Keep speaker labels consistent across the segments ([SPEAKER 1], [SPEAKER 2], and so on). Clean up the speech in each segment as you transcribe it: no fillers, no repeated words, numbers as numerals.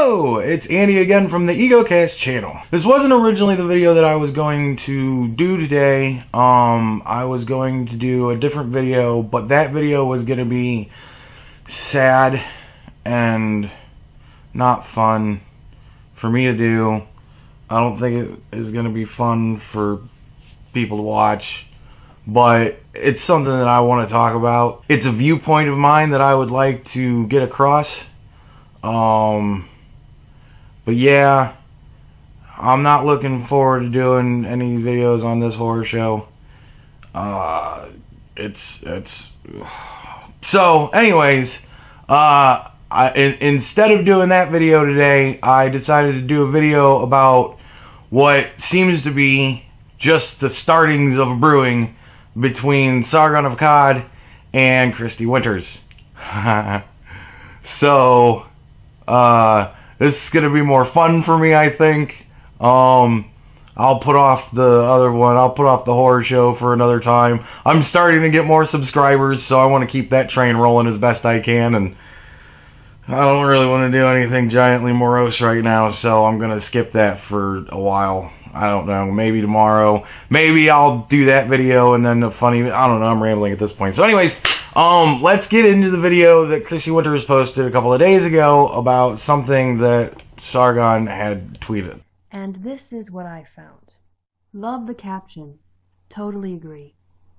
[SPEAKER 1] Hello, it's Andy again from the Egocast channel. This wasn't originally the video that I was going to do today. I was going to do a different video, but that video was going to be sad and not fun for me to do. I don't think it is going to be fun for people to watch, but it's something that I want to talk about. It's a viewpoint of mine that I would like to get across. But yeah, I'm not looking forward to doing any videos on this horror show. So anyways, instead of doing that video today, I decided to do a video about what seems to be just the startings of a brewing between Sargon of Akkad and Kristi Winters. So, this is going to be more fun for me, I think. I'll put off the other one. I'll put off the horror show for another time. I'm starting to get more subscribers, so I want to keep that train rolling as best I can, and I don't really want to do anything giantly morose right now, so I'm going to skip that for a while. I don't know, maybe tomorrow. Maybe I'll do that video and then the funny... I don't know, I'm rambling at this point. So anyways, let's get into the video that Kristi Winters posted a couple of days ago about something that Sargon had tweeted.
[SPEAKER 2] And this is what I found. Love the caption. Totally agree.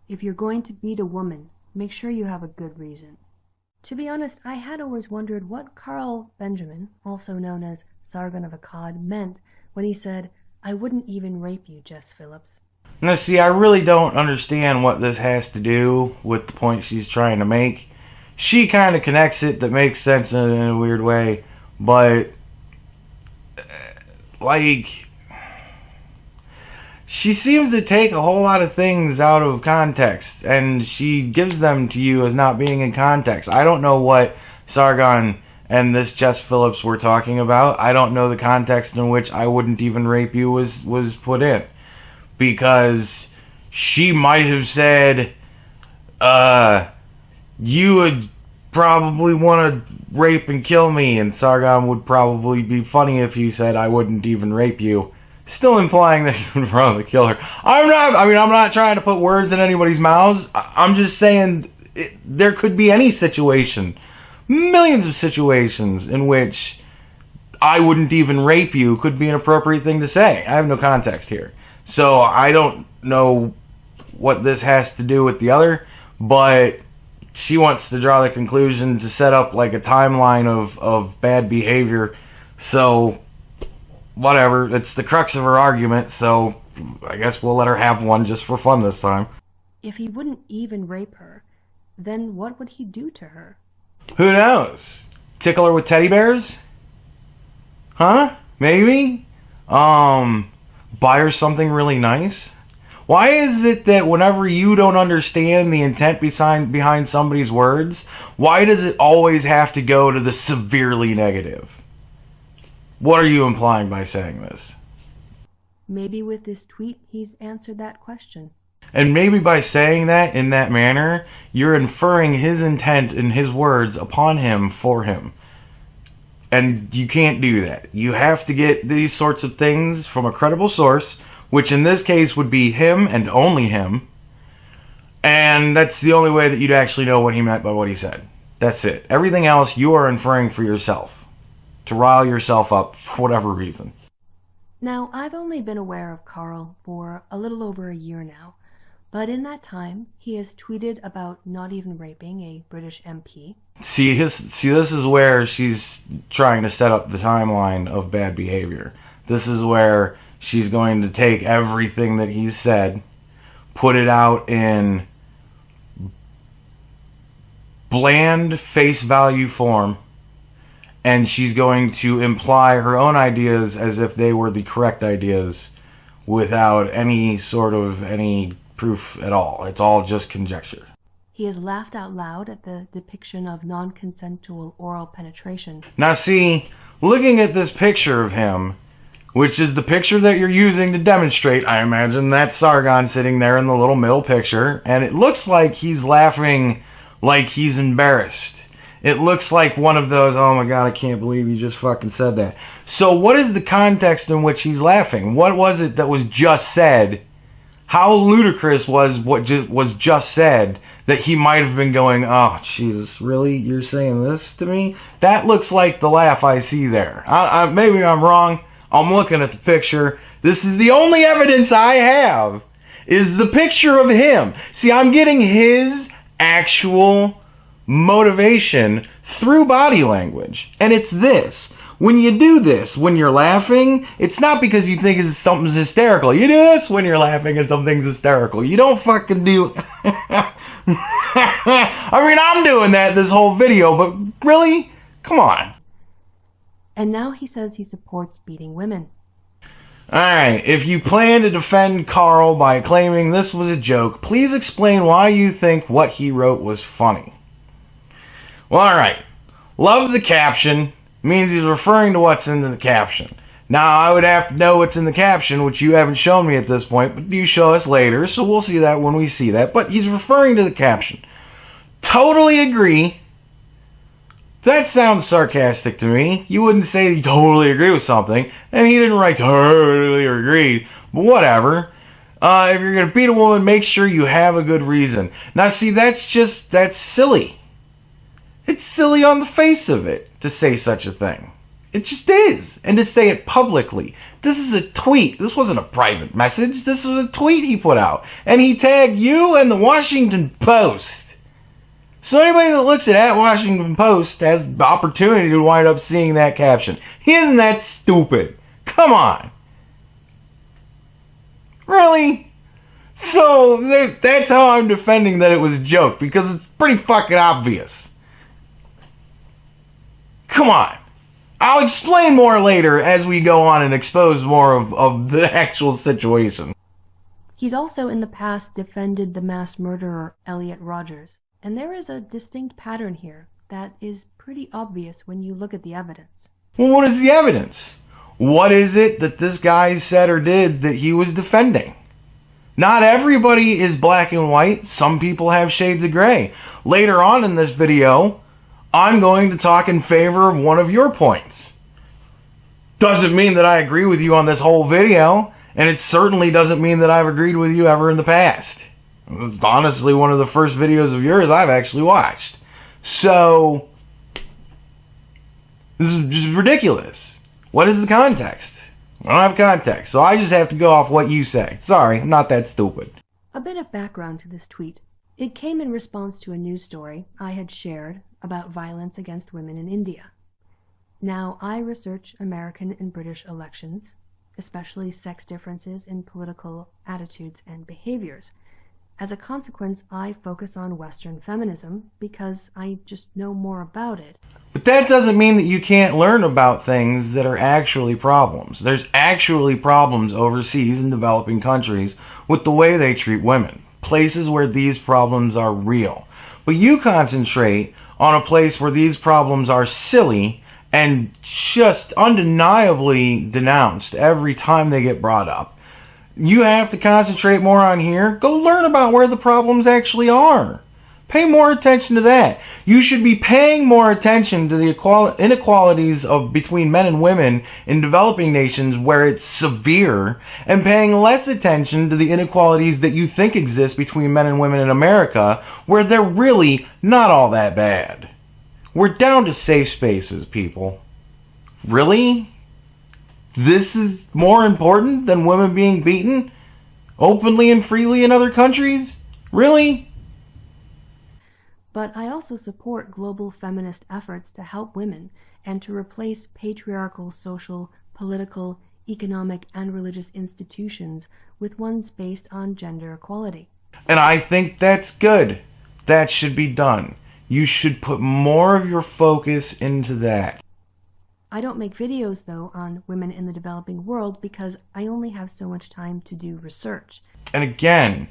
[SPEAKER 2] If you're going to beat a woman, make sure you have a good reason. To be honest, I had always wondered what Carl Benjamin, also known as Sargon of Akkad, meant when he said, "I wouldn't even rape you, Jess Phillips."
[SPEAKER 1] Now see, I really don't understand what this has to do with the point she's trying to make. She kind of connects it that makes sense in a weird way, but like, she seems to take a whole lot of things out of context, and she gives them to you as not being in context. I don't know what Sargon and this Jess Phillips were talking about. I don't know the context in which "I wouldn't even rape you" was put in. Because she might have said, you would probably want to rape and kill me, and Sargon would probably be funny if he said, "I wouldn't even rape you." Still implying that you would probably kill her. I'm not trying to put words in anybody's mouths. I'm just saying there could be any situation, millions of situations in which "I wouldn't even rape you" could be an appropriate thing to say. I have no context here. So I don't know what this has to do with the other, but she wants to draw the conclusion to set up like a timeline of bad behavior. So whatever, it's the crux of her argument, so I guess we'll let her have one just for fun this time.
[SPEAKER 2] If he wouldn't even rape her, then what would he do to her?
[SPEAKER 1] Who knows? Tickle her with teddy bears? Huh? Maybe? Buy her something really nice? Why is it that whenever you don't understand the intent behind somebody's words, why does it always have to go to the severely negative? What are you implying by saying this?
[SPEAKER 2] Maybe with this tweet, he's answered that question.
[SPEAKER 1] And maybe by saying that in that manner, you're inferring his intent and his words upon him for him. And you can't do that. You have to get these sorts of things from a credible source, which in this case would be him and only him. And that's the only way that you'd actually know what he meant by what he said. That's it. Everything else you are inferring for yourself, to rile yourself up for whatever reason.
[SPEAKER 2] Now, I've only been aware of Carl for a little over a year now. But in that time, he has tweeted about not even raping a British MP.
[SPEAKER 1] See, this is where she's trying to set up the timeline of bad behavior. This is where she's going to take everything that he's said, put it out in bland face value form, and she's going to imply her own ideas as if they were the correct ideas without any proof at all. It's all just conjecture.
[SPEAKER 2] He has laughed out loud at the depiction of non-consensual oral penetration.
[SPEAKER 1] Now see, looking at this picture of him, which is the picture that you're using to demonstrate, I imagine that's Sargon sitting there in the little middle picture, and it looks like he's laughing like he's embarrassed. It looks like one of those, oh my god, I can't believe you just fucking said that. So what is the context in which he's laughing? What was it that was just said? How ludicrous was what was just said that he might have been going, oh, Jesus, really? You're saying this to me? That looks like the laugh I see there. Maybe I'm wrong. I'm looking at the picture. This is the only evidence I have, is the picture of him. See, I'm getting his actual motivation through body language. And it's this. When you do this, when you're laughing, it's not because you think something's hysterical. You do this when you're laughing and something's hysterical. You don't fucking do... I mean, I'm doing that this whole video, but really? Come on.
[SPEAKER 2] And now he says he supports beating women.
[SPEAKER 1] Alright, if you plan to defend Carl by claiming this was a joke, please explain why you think what he wrote was funny. Well, alright. Love the caption. Means he's referring to what's in the caption. Now, I would have to know what's in the caption, which you haven't shown me at this point, but you show us later, so we'll see that when we see that. But he's referring to the caption. Totally agree. That sounds sarcastic to me. You wouldn't say you totally agree with something, and he didn't write totally agree, but whatever. If you're going to beat a woman, make sure you have a good reason. Now, see, that's silly. It's silly on the face of it to say such a thing. It just is. And to say it publicly. This is a tweet. This wasn't a private message. This was a tweet he put out. And he tagged you and the Washington Post. So anybody that looks at Washington Post has the opportunity to wind up seeing that caption. Isn't that stupid? Come on. Really? So that's how I'm defending that it was a joke. Because it's pretty fucking obvious. Come on. I'll explain more later as we go on and expose more of the actual situation.
[SPEAKER 2] He's also in the past defended the mass murderer Elliot Rodgers, and there is a distinct pattern here that is pretty obvious when you look at the evidence.
[SPEAKER 1] Well, what is the evidence? What is it that this guy said or did that he was defending? Not everybody is black and white. Some people have shades of gray. Later on in this video, I'm going to talk in favor of one of your points. Doesn't mean that I agree with you on this whole video, and it certainly doesn't mean that I've agreed with you ever in the past. It was honestly one of the first videos of yours I've actually watched. So, this is just ridiculous. What is the context? I don't have context, so I just have to go off what you say. Sorry, I'm not that stupid.
[SPEAKER 2] A bit of background to this tweet. It came in response to a news story I had shared about violence against women in India. Now, I research American and British elections, especially sex differences in political attitudes and behaviors. As a consequence, I focus on Western feminism because I just know more about it.
[SPEAKER 1] But that doesn't mean that you can't learn about things that are actually problems. There's actually problems overseas in developing countries with the way they treat women. Places where these problems are real. But you concentrate on a place where these problems are silly and just undeniably denounced every time they get brought up. You have to concentrate more on here. Go learn about where the problems actually are. Pay more attention to that. You should be paying more attention to the inequalities between men and women in developing nations where it's severe, and paying less attention to the inequalities that you think exist between men and women in America where they're really not all that bad. We're down to safe spaces, people. Really? This is more important than women being beaten openly and freely in other countries? Really?
[SPEAKER 2] But I also support global feminist efforts to help women and to replace patriarchal social, political, economic, and religious institutions with ones based on gender equality.
[SPEAKER 1] And I think that's good. That should be done. You should put more of your focus into that.
[SPEAKER 2] I don't make videos, though, on women in the developing world because I only have so much time to do research.
[SPEAKER 1] And again,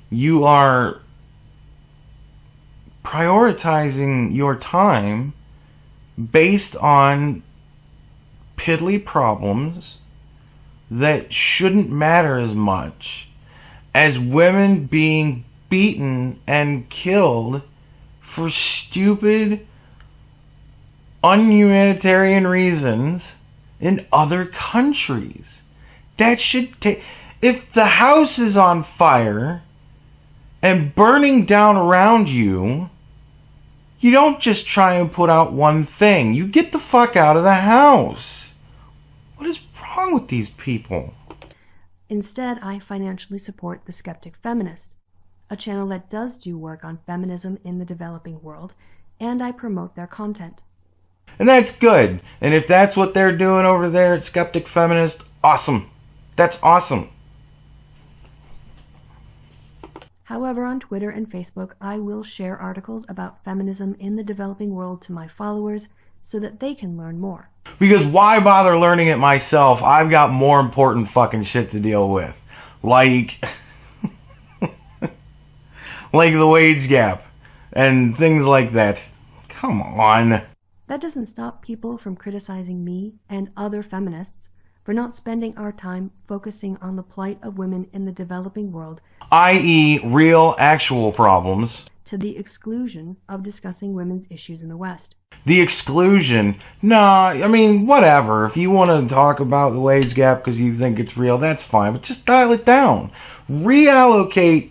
[SPEAKER 1] you are prioritizing your time based on piddly problems that shouldn't matter as much as women being beaten and killed for stupid, unhumanitarian reasons in other countries. That should take... If the house is on fire and burning down around you, you don't just try and put out one thing. You get the fuck out of the house. What is wrong with these people?
[SPEAKER 2] Instead, I financially support The Skeptic Feminist, a channel that does do work on feminism in the developing world, and I promote their content.
[SPEAKER 1] And that's good. And if that's what they're doing over there at Skeptic Feminist, awesome. That's awesome.
[SPEAKER 2] However, on Twitter and Facebook, I will share articles about feminism in the developing world to my followers so that they can learn more.
[SPEAKER 1] Because why bother learning it myself? I've got more important fucking shit to deal with. Like... like the wage gap. And things like that. Come on.
[SPEAKER 2] That doesn't stop people from criticizing me and other feminists for not spending our time focusing on the plight of women in the developing world,
[SPEAKER 1] i.e. real, actual problems,
[SPEAKER 2] to the exclusion of discussing women's issues in the West.
[SPEAKER 1] The exclusion? Nah, I mean, whatever. If you want to talk about the wage gap because you think it's real, that's fine. But just dial it down. Reallocate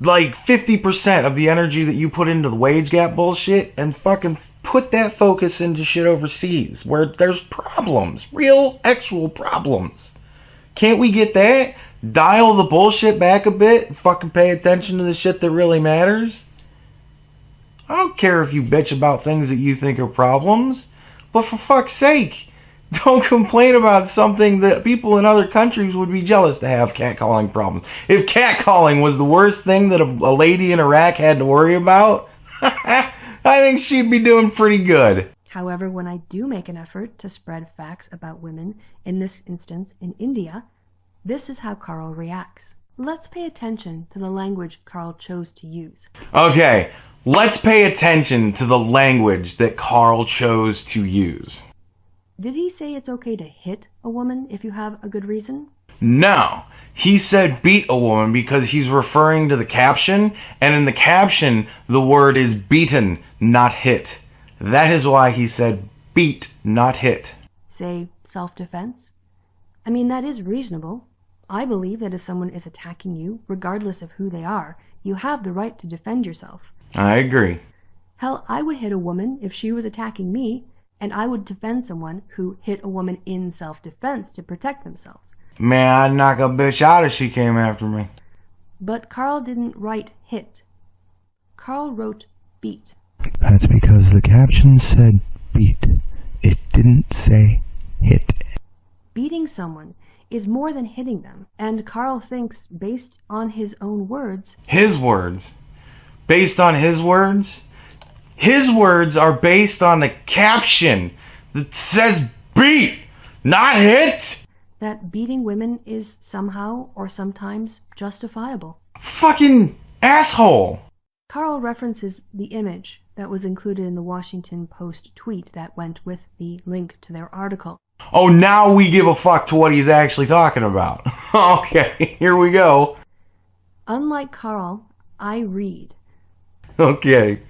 [SPEAKER 1] like 50% of the energy that you put into the wage gap bullshit and fucking put that focus into shit overseas where there's problems. Real, actual problems. Can't we get that? Dial the bullshit back a bit and fucking pay attention to the shit that really matters? I don't care if you bitch about things that you think are problems, but for fuck's sake, don't complain about something that people in other countries would be jealous to have catcalling problems. If catcalling was the worst thing that a lady in Iraq had to worry about, I think she'd be doing pretty good.
[SPEAKER 2] However, when I do make an effort to spread facts about women, in this instance in India, this is how Carl reacts. Let's pay attention to the language Carl chose to use.
[SPEAKER 1] Okay, let's pay attention to the language that Carl chose to use.
[SPEAKER 2] Did he say it's okay to hit a woman if you have a good reason?
[SPEAKER 1] No. He said beat a woman because he's referring to the caption, and in the caption, the word is beaten, not hit. That is why he said beat, not hit.
[SPEAKER 2] Say self-defense? I mean, that is reasonable. I believe that if someone is attacking you, regardless of who they are, you have the right to defend yourself.
[SPEAKER 1] I agree.
[SPEAKER 2] Hell, I would hit a woman if she was attacking me, and I would defend someone who hit a woman in self-defense to protect themselves.
[SPEAKER 1] Man, I'd knock a bitch out if she came after me.
[SPEAKER 2] But Carl didn't write hit. Carl wrote beat.
[SPEAKER 3] That's because the caption said beat. It didn't say hit.
[SPEAKER 2] Beating someone is more than hitting them, and Carl thinks, based on his own words...
[SPEAKER 1] His words? Based on his words? His words are based on the caption that says beat, not hit!
[SPEAKER 2] That beating women is somehow, or sometimes, justifiable.
[SPEAKER 1] Fucking asshole!
[SPEAKER 2] Carl references the image that was included in the Washington Post tweet that went with the link to their article.
[SPEAKER 1] Oh, now we give a fuck to what he's actually talking about. Okay, here we go.
[SPEAKER 2] Unlike Carl, I read.
[SPEAKER 1] Okay,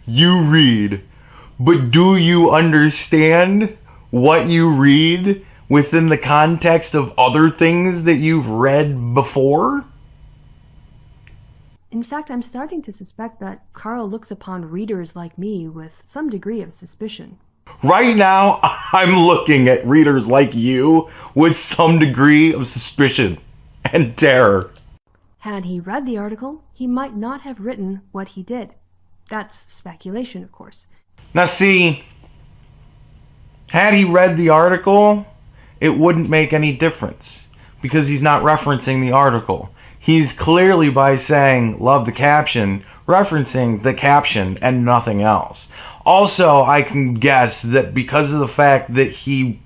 [SPEAKER 1] you read. But do you understand what you read within the context of other things that you've read before?
[SPEAKER 2] In fact, I'm starting to suspect that Carl looks upon readers like me with some degree of suspicion.
[SPEAKER 1] Right now, I'm looking at readers like you with some degree of suspicion and terror.
[SPEAKER 2] Had he read the article, he might not have written what he did. That's speculation, of course.
[SPEAKER 1] Now see, had he read the article, it wouldn't make any difference because he's not referencing the article. He's clearly, by saying love the caption, referencing the caption and nothing else. Also, I can guess that because of the fact that he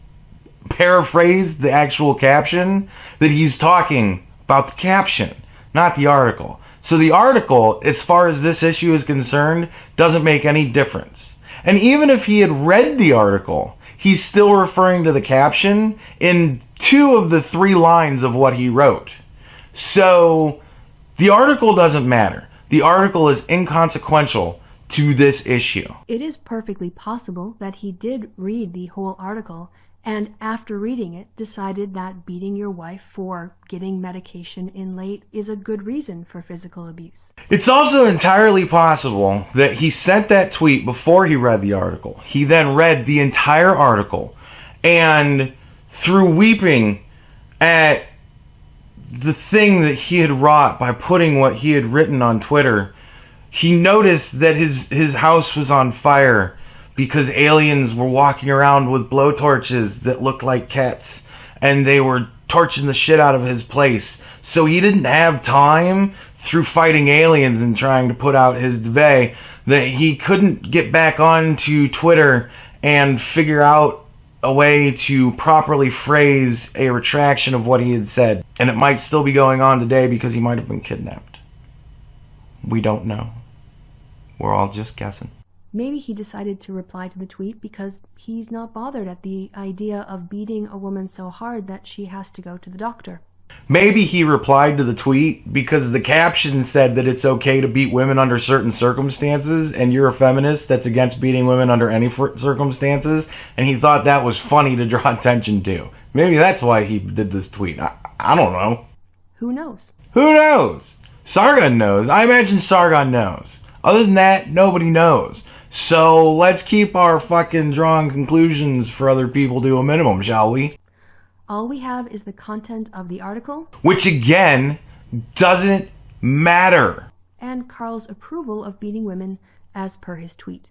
[SPEAKER 1] paraphrased the actual caption, that he's talking about the caption, not the article. So the article, as far as this issue is concerned, doesn't make any difference. And even if he had read the article, he's still referring to the caption in 2 of the 3 lines of what he wrote. So the article doesn't matter. The article is inconsequential to this issue.
[SPEAKER 2] It is perfectly possible that he did read the whole article and after reading it decided that beating your wife for getting medication in late is a good reason for physical abuse.
[SPEAKER 1] It's also entirely possible that he sent that tweet before he read the article. He then read the entire article, and through weeping at the thing that he had wrought by putting what he had written on Twitter, he noticed that his house was on fire because aliens were walking around with blowtorches that looked like cats, and they were torching the shit out of his place. So he didn't have time, through fighting aliens and trying to put out his duvet, that he couldn't get back onto Twitter and figure out a way to properly phrase a retraction of what he had said. And it might still be going on today because he might have been kidnapped. We don't know. We're all just guessing.
[SPEAKER 2] Maybe he decided to reply to the tweet because he's not bothered at the idea of beating a woman so hard that she has to go to the doctor.
[SPEAKER 1] Maybe he replied to the tweet because the caption said that it's okay to beat women under certain circumstances, and you're a feminist that's against beating women under any circumstances, and he thought that was funny to draw attention to. Maybe that's why he did this tweet. I don't know.
[SPEAKER 2] Who knows?
[SPEAKER 1] Who knows? Sargon knows. I imagine Sargon knows. Other than that, nobody knows. So let's keep our fucking drawing conclusions for other people to a minimum, shall we?
[SPEAKER 2] All we have is the content of the article,
[SPEAKER 1] which again doesn't matter,
[SPEAKER 2] and Carl's approval of beating women as per his tweet.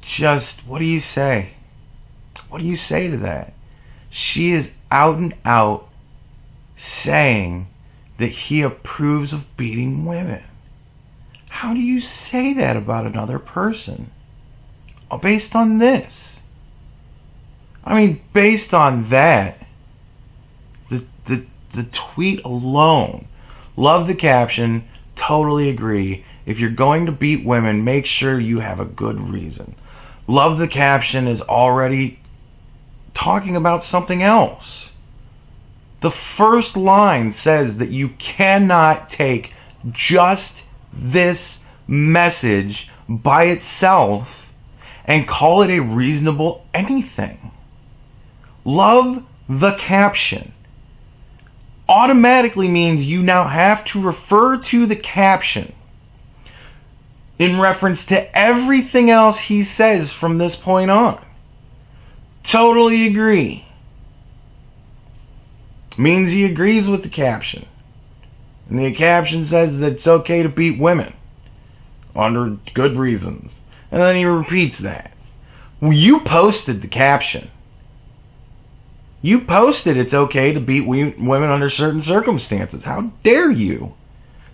[SPEAKER 1] Just, what do you say? What do you say to that? She is out and out saying that he approves of beating women. How do you say that about another person? Based on this. I mean, based on that, the tweet alone. Love the caption, totally agree. If you're going to beat women, make sure you have a good reason. Love the caption is already talking about something else. The first line says that you cannot take just this message by itself and call it a reasonable anything. Love the caption automatically means you now have to refer to the caption in reference to everything else he says from this point on. Totally agree. Means he agrees with the caption. And the caption says that it's okay to beat women under good reasons. And then he repeats that. Well, you posted the caption. You posted it's okay to beat women under certain circumstances. How dare you?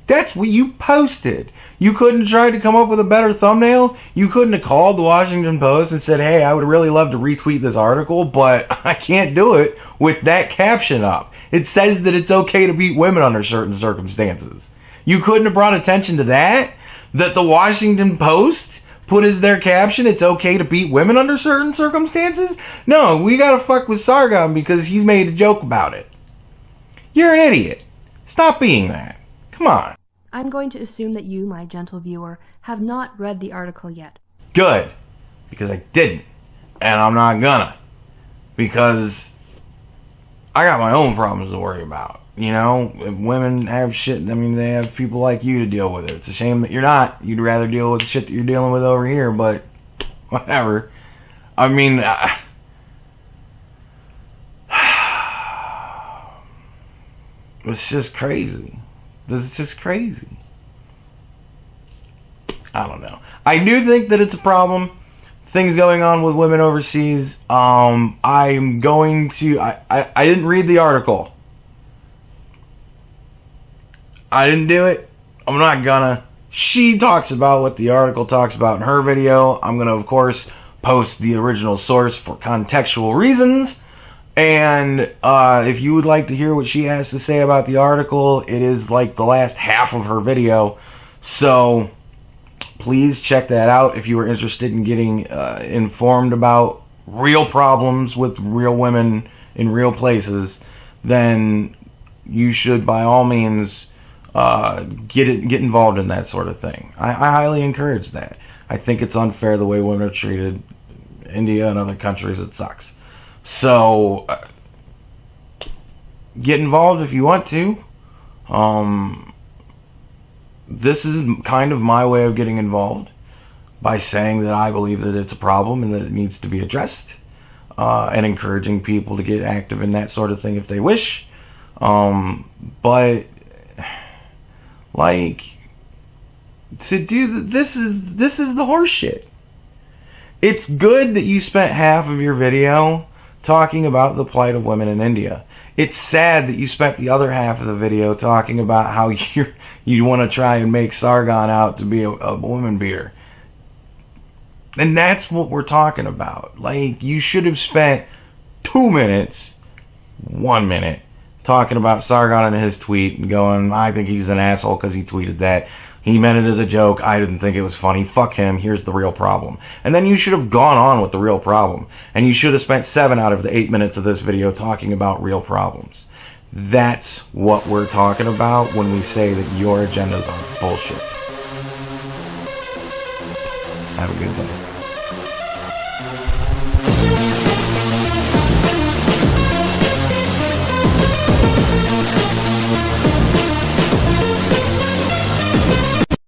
[SPEAKER 1] That's what you posted. You couldn't try to come up with a better thumbnail? You couldn't have called the Washington Post and said, hey, I would really love to retweet this article, but I can't do it with that caption up. It says that it's okay to beat women under certain circumstances. You couldn't have brought attention to that? That the Washington Post put as their caption, it's okay to beat women under certain circumstances? No, we gotta fuck with Sargon because he's made a joke about it. You're an idiot. Stop being that. Come on.
[SPEAKER 2] I'm going to assume that you, my gentle viewer, have not read the article yet.
[SPEAKER 1] Good. Because I didn't. And I'm not gonna. Because I got my own problems to worry about. You know, if women have shit, I mean, they have people like you to deal with it. It's a shame that you're not. You'd rather deal with the shit that you're dealing with over here, but whatever. I mean, it's just crazy. This is just crazy. I don't know. I do think that it's a problem. Things going on with women overseas. I'm going to... I didn't read the article. I didn't do it. I'm not gonna. She talks about what the article talks about in her video. I'm gonna, of course, post the original source for contextual reasons. And if you would like to hear what she has to say about the article, it is like the last half of her video. So please check that out if you are interested in getting informed about real problems with real women in real places, then you should by all means get involved in that sort of thing. I highly encourage that. I think it's unfair the way women are treated. India and other countries, it sucks. So get involved if you want to. This is kind of my way of getting involved, by saying that I believe that it's a problem and that it needs to be addressed, and encouraging people to get active in that sort of thing if they wish. But like, to do this is the horse shit. It's good that you spent half of your video talking about the plight of women in India. It's sad that you spent the other half of the video talking about how you want to try and make Sargon out to be a woman beater. And that's what we're talking about. Like, you should have spent 2 minutes, 1 minute, talking about Sargon and his tweet and going, I think he's an asshole because he tweeted that. He meant it as a joke. I didn't think it was funny. Fuck him. Here's the real problem. And then you should have gone on with the real problem. And you should have spent 7 out of the 8 minutes of this video talking about real problems. That's what we're talking about when we say that your agendas are bullshit. Have a good day.